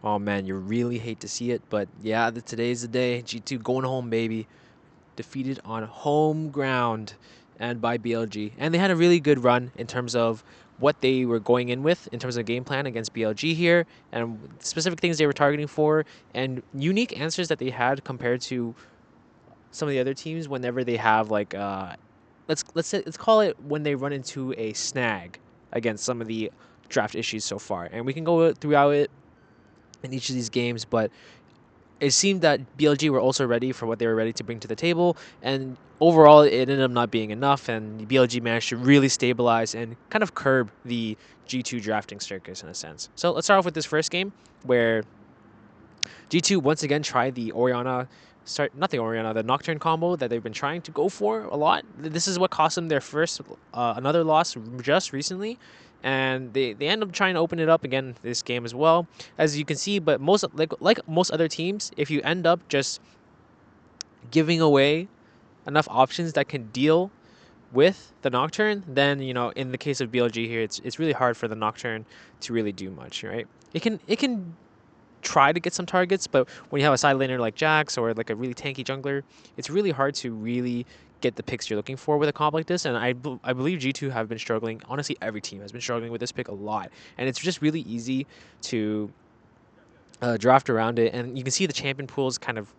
Oh man, you really hate to see it, but yeah, today's the day. G2 going home, baby. Defeated on home ground and by BLG. And they had a really good run in terms of what they were going in with in terms of game plan against BLG here and specific things they were targeting for and unique answers that they had compared to some of the other teams whenever they have like let's call it when they run into a snag against some of the draft issues so far. And we can go throughout it in each of these games, but it seemed that BLG were also ready for what they were ready to bring to the table, and overall, it ended up not being enough, and BLG managed to really stabilize and kind of curb the G2 drafting circus in a sense. So let's start off with this first game, where G2 once again tried the Oriana, not the Oriana, the Nocturne combo that they've been trying to go for a lot. This is what cost them their first, another loss just recently, and they end up trying to open it up again this game as well, as you can see. But most like most other teams, if you end up just giving away enough options that can deal with the Nocturne, then in the case of BLG here, it's really hard for the Nocturne to really do much, right? It can try to get some targets, but when you have a side laner like Jax or like a really tanky jungler, it's really hard to really get the picks you're looking for with a comp like this. And I believe G2 have been struggling. Honestly, every team has been struggling with this pick a lot, and it's just really easy to draft around it. And you can see the champion pools kind of,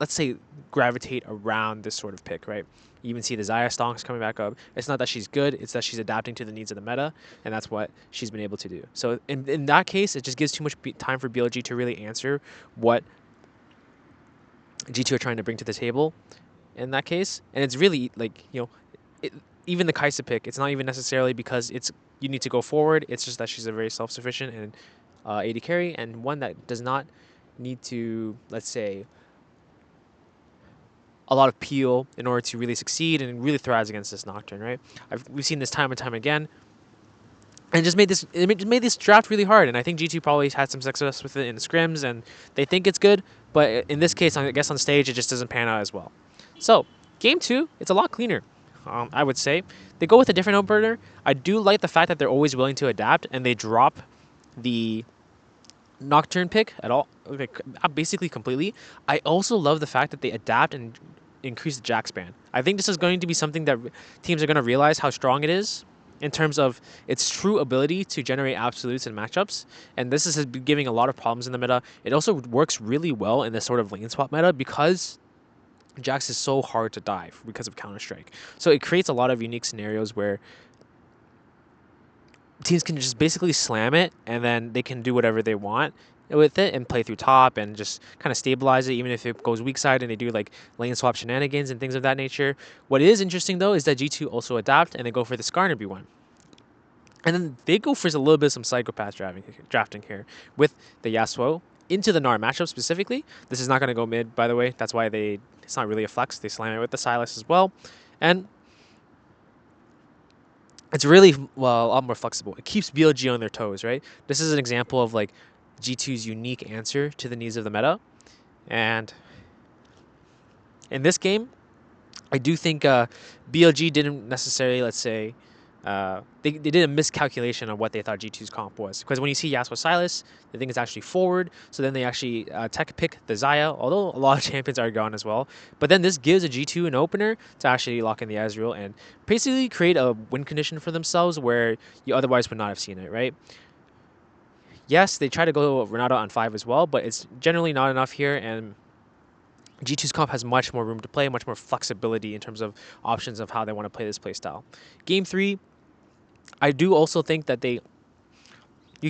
let's say, gravitate around this sort of pick, right? You even see the Xayah stonks coming back up. It's not that she's good, it's that she's adapting to the needs of the meta, and that's what she's been able to do. So in that case, it just gives too much time for BLG to really answer what G2 are trying to bring to the table in that case. And it's really like, even the Kaisa pick, it's not even necessarily because you need to go forward, it's just that she's a very self-sufficient and AD carry, and one that does not need to, let's say, a lot of peel in order to really succeed and really thrives against this Nocturne, right? We've seen this time and time again, and it made this draft really hard. And I think G2 probably had some success with it in the scrims, and they think it's good, but in this case, I guess on stage it just doesn't pan out as well. So game two, it's a lot cleaner. I would say they go with a different opener. I do like the fact that they're always willing to adapt and they drop the Nocturne pick at all, basically completely. I also love the fact that they adapt and increase the Jax ban. I think this is going to be something that teams are going to realize how strong it is in terms of its true ability to generate absolutes and matchups. And this has been giving a lot of problems in the meta. It also works really well in this sort of lane swap meta because Jax is so hard to dive because of Counter-Strike. So it creates a lot of unique scenarios where teams can just basically slam it and then they can do whatever they want with it and play through top and just kind of stabilize it, even if it goes weak side and they do like lane swap shenanigans and things of that nature. What is interesting though is that G2 also adapt and they go for the Skarner one. And then they go for a little bit of some psychopath drafting here with the Yasuo into the Gnar matchup specifically. This is not going to go mid, by the way. That's why it's not really a flex. They slam it with the Sylas as well. And it's really, well, a lot more flexible. It keeps BLG on their toes, right? This is an example of like G2's unique answer to the needs of the meta. And in this game, I do think BLG didn't necessarily, let's say, they did a miscalculation on what they thought G2's comp was. Because when you see Yasuo Sylas, they think it's actually forward. So then they actually tech pick the Xayah, although a lot of champions are gone as well. But then this gives a G2 an opener to actually lock in the Ezreal and basically create a win condition for themselves where you otherwise would not have seen it, right? Yes, they try to go Renata on 5 as well, but it's generally not enough here, and G2's comp has much more room to play, much more flexibility in terms of options of how they want to play this playstyle. Game 3, I do also think that you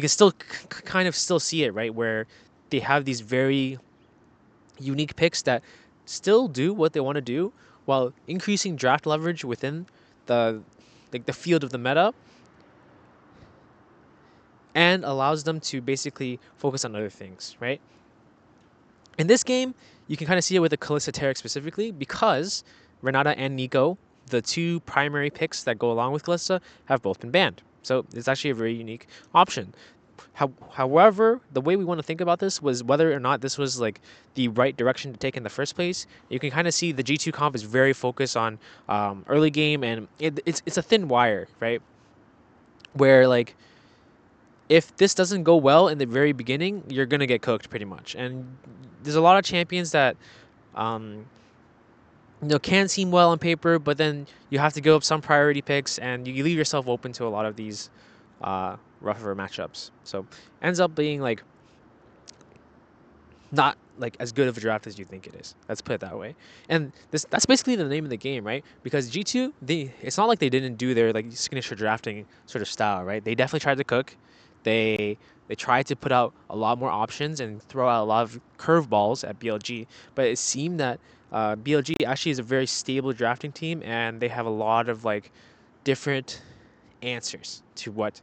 can still kind of still see it, right, where they have these very unique picks that still do what they want to do while increasing draft leverage within the field of the meta, and allows them to basically focus on other things, right? In this game, you can kind of see it with the Kalista Taric specifically because Renata and Nico, the two primary picks that go along with Kalista, have both been banned. So it's actually a very unique option. However, the way we want to think about this was whether or not this was like the right direction to take in the first place. You can kind of see the G2 comp is very focused on early game, and it's a thin wire, right? Where like if this doesn't go well in the very beginning, you're gonna get cooked pretty much. And there's a lot of champions that um, can seem well on paper, but then you have to give up some priority picks, and you leave yourself open to a lot of these rougher matchups. So ends up being like not like as good of a draft as you think it is. Let's put it that way. And that's basically the name of the game, right? Because G2, it's not like they didn't do their like signature drafting sort of style, right? They definitely tried to cook. They tried to put out a lot more options and throw out a lot of curveballs at BLG, but it seemed that BLG actually is a very stable drafting team, and they have a lot of like different answers to what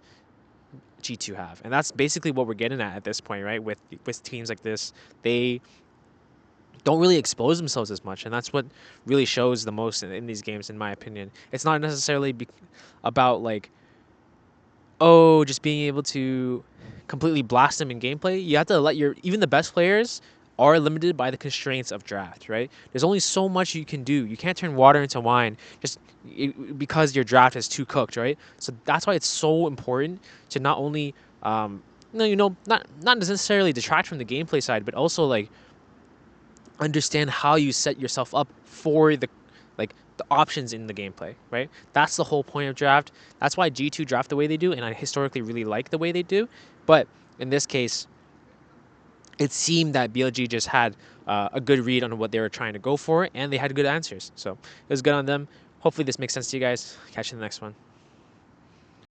G2 have, and that's basically what we're getting at this point, right? With teams like this, they don't really expose themselves as much, and that's what really shows the most in these games, in my opinion. It's not necessarily about like, oh, just being able to completely blast them in gameplay. You have to let even the best players are limited by the constraints of draft, right? There's only so much you can do. You can't turn water into wine just because your draft is too cooked, right? So that's why it's so important to not only not necessarily detract from the gameplay side, but also like understand how you set yourself up for the options in the gameplay, right? That's the whole point of draft. That's why G2 draft the way they do, and I historically really like the way they do. But in this case, it seemed that BLG just had a good read on what they were trying to go for, and they had good answers. So it was good on them. Hopefully this makes sense to you guys. Catch you in the next one.